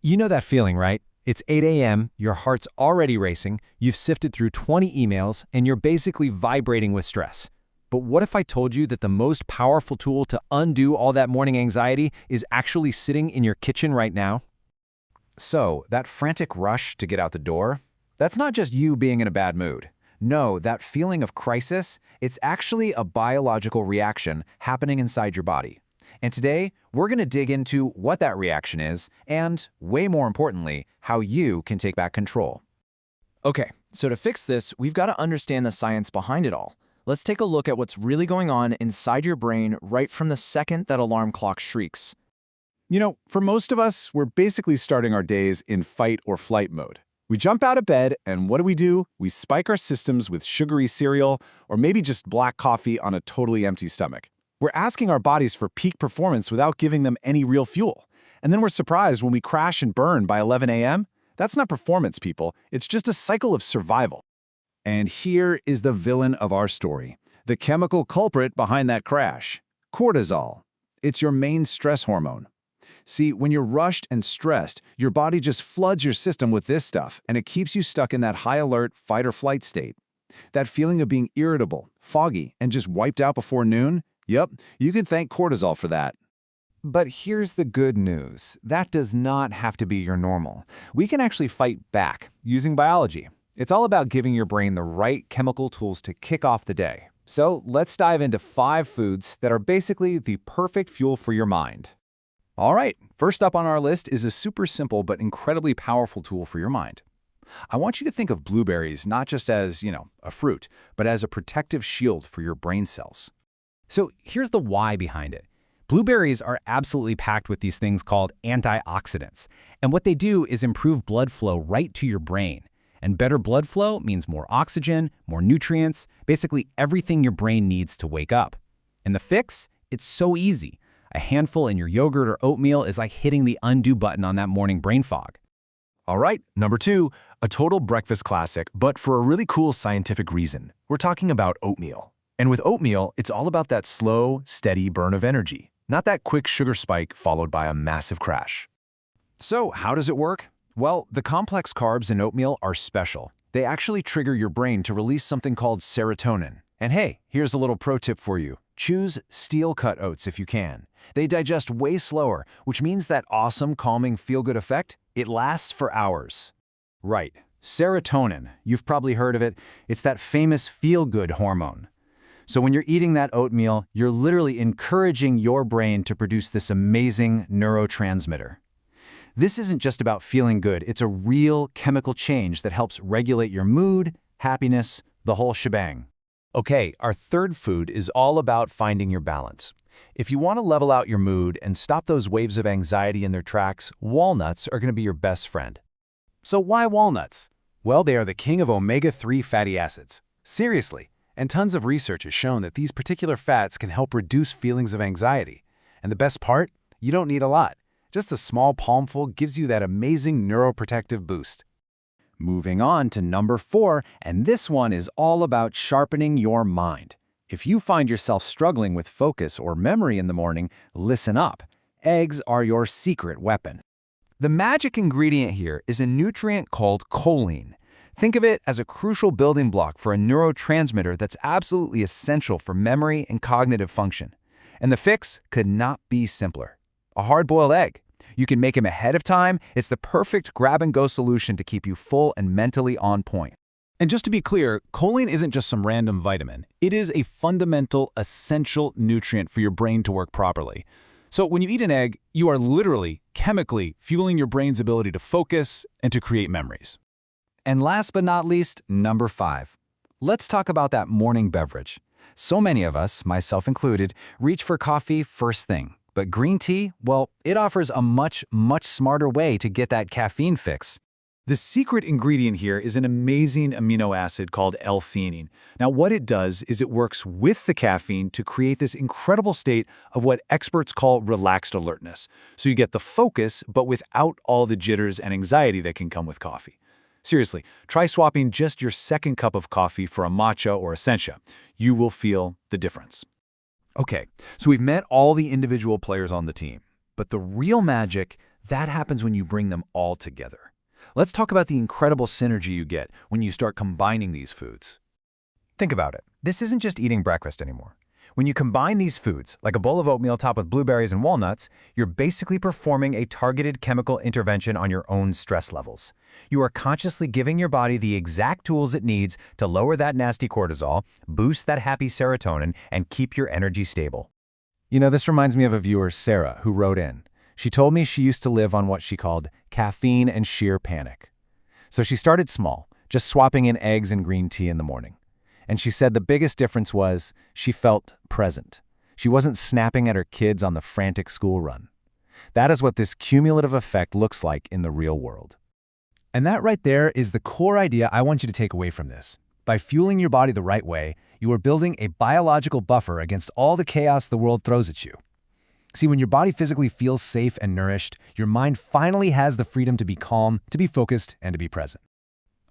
You know that feeling, right? It's 8 a.m., your heart's already racing, you've sifted through 20 emails, and you're basically vibrating with stress. But what if I told you that the most powerful tool to undo all that morning anxiety is actually sitting in your kitchen right now? So, that frantic rush to get out the door, that's not just you being in a bad mood. No, that feeling of crisis, it's actually a biological reaction happening inside your body. And today, we're going to dig into what that reaction is and, way more importantly, how you can take back control. Okay, so to fix this, we've got to understand the science behind it all. Let's take a look at what's really going on inside your brain right from the second that alarm clock shrieks. For most of us, we're basically starting our days in fight or flight mode. We jump out of bed, and what do? We spike our systems with sugary cereal or maybe just black coffee on a totally empty stomach. We're asking our bodies for peak performance without giving them any real fuel. And then we're surprised when we crash and burn by 11 a.m. That's not performance, people. It's just a cycle of survival. And here is the villain of our story, the chemical culprit behind that crash: cortisol. It's your main stress hormone. See, when you're rushed and stressed, your body just floods your system with this stuff, and it keeps you stuck in that high-alert fight-or-flight state. That feeling of being irritable, foggy, and just wiped out before noon? Yep, you can thank cortisol for that. But here's the good news. That does not have to be your normal. We can actually fight back using biology. It's all about giving your brain the right chemical tools to kick off the day. So let's dive into 5 foods that are basically the perfect fuel for your mind. All right, first up on our list is a super simple but incredibly powerful tool for your mind. I want you to think of blueberries not just as, a fruit, but as a protective shield for your brain cells. So here's the why behind it. Blueberries are absolutely packed with these things called antioxidants. And what they do is improve blood flow right to your brain. And better blood flow means more oxygen, more nutrients, basically everything your brain needs to wake up. And the fix? It's so easy. A handful in your yogurt or oatmeal is like hitting the undo button on that morning brain fog. All right, number 2, a total breakfast classic, but for a really cool scientific reason. We're talking about oatmeal. And with oatmeal, it's all about that slow, steady burn of energy, not that quick sugar spike followed by a massive crash. So, how does it work? Well, the complex carbs in oatmeal are special. They actually trigger your brain to release something called serotonin. And hey, here's a little pro tip for you. Choose steel-cut oats if you can. They digest way slower, which means that awesome, calming, feel-good effect, it lasts for hours. Right, serotonin. You've probably heard of it. It's that famous feel-good hormone. So when you're eating that oatmeal, you're literally encouraging your brain to produce this amazing neurotransmitter. This isn't just about feeling good. It's a real chemical change that helps regulate your mood, happiness, the whole shebang. Okay, our third food is all about finding your balance. If you want to level out your mood and stop those waves of anxiety in their tracks, walnuts are going to be your best friend. So why walnuts? Well, they are the king of omega-3 fatty acids. Seriously. And tons of research has shown that these particular fats can help reduce feelings of anxiety. And the best part? You don't need a lot. Just a small palmful gives you that amazing neuroprotective boost. Moving on to number 4, and this one is all about sharpening your mind. If you find yourself struggling with focus or memory in the morning, listen up. Eggs are your secret weapon. The magic ingredient here is a nutrient called choline. Think of it as a crucial building block for a neurotransmitter that's absolutely essential for memory and cognitive function. And the fix could not be simpler. A hard-boiled egg. You can make them ahead of time. It's the perfect grab-and-go solution to keep you full and mentally on point. And just to be clear, choline isn't just some random vitamin. It is a fundamental, essential nutrient for your brain to work properly. So when you eat an egg, you are literally, chemically, fueling your brain's ability to focus and to create memories. And last but not least, number 5. Let's talk about that morning beverage. So many of us, myself included, reach for coffee first thing. But green tea, well, it offers a much smarter way to get that caffeine fix. The secret ingredient here is an amazing amino acid called L-theanine. Now, what it does is it works with the caffeine to create this incredible state of what experts call relaxed alertness. So you get the focus, but without all the jitters and anxiety that can come with coffee. Seriously, try swapping just your second cup of coffee for a matcha or a sencha. You will feel the difference. Okay, so we've met all the individual players on the team. But the real magic, That happens when you bring them all together. Let's talk about the incredible synergy you get when you start combining these foods. Think about it. This isn't just eating breakfast anymore. When you combine these foods, like a bowl of oatmeal topped with blueberries and walnuts, you're basically performing a targeted chemical intervention on your own stress levels. You are consciously giving your body the exact tools it needs to lower that nasty cortisol, boost that happy serotonin, and keep your energy stable. You know, this reminds me of a viewer, Sarah, who wrote in. She told me she used to live on what she called caffeine and sheer panic. So she started small, just swapping in eggs and green tea in the morning. And she said the biggest difference was she felt present. She wasn't snapping at her kids on the frantic school run. That is what this cumulative effect looks like in the real world. And that right there is the core idea I want you to take away from this. By fueling your body the right way, you are building a biological buffer against all the chaos the world throws at you. See, when your body physically feels safe and nourished, your mind finally has the freedom to be calm, to be focused, and to be present.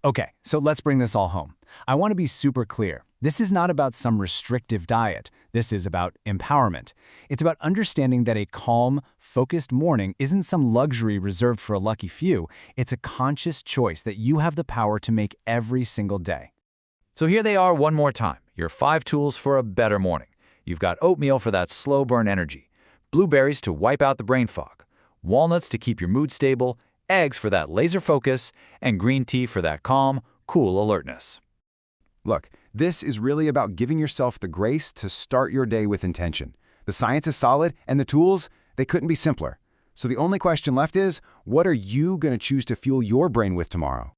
Okay, so let's bring this all home. I want to be super clear. This is not about some restrictive diet. This is about empowerment. It's about understanding that a calm, focused morning isn't some luxury reserved for a lucky few. It's a conscious choice that you have the power to make every single day. So here they are one more time, your 5 tools for a better morning. You've got oatmeal for that slow burn energy, blueberries to wipe out the brain fog, walnuts to keep your mood stable, eggs for that laser focus, and green tea for that calm, cool alertness. Look, this is really about giving yourself the grace to start your day with intention. The science is solid, and the tools, they couldn't be simpler. So the only question left is, what are you going to choose to fuel your brain with tomorrow?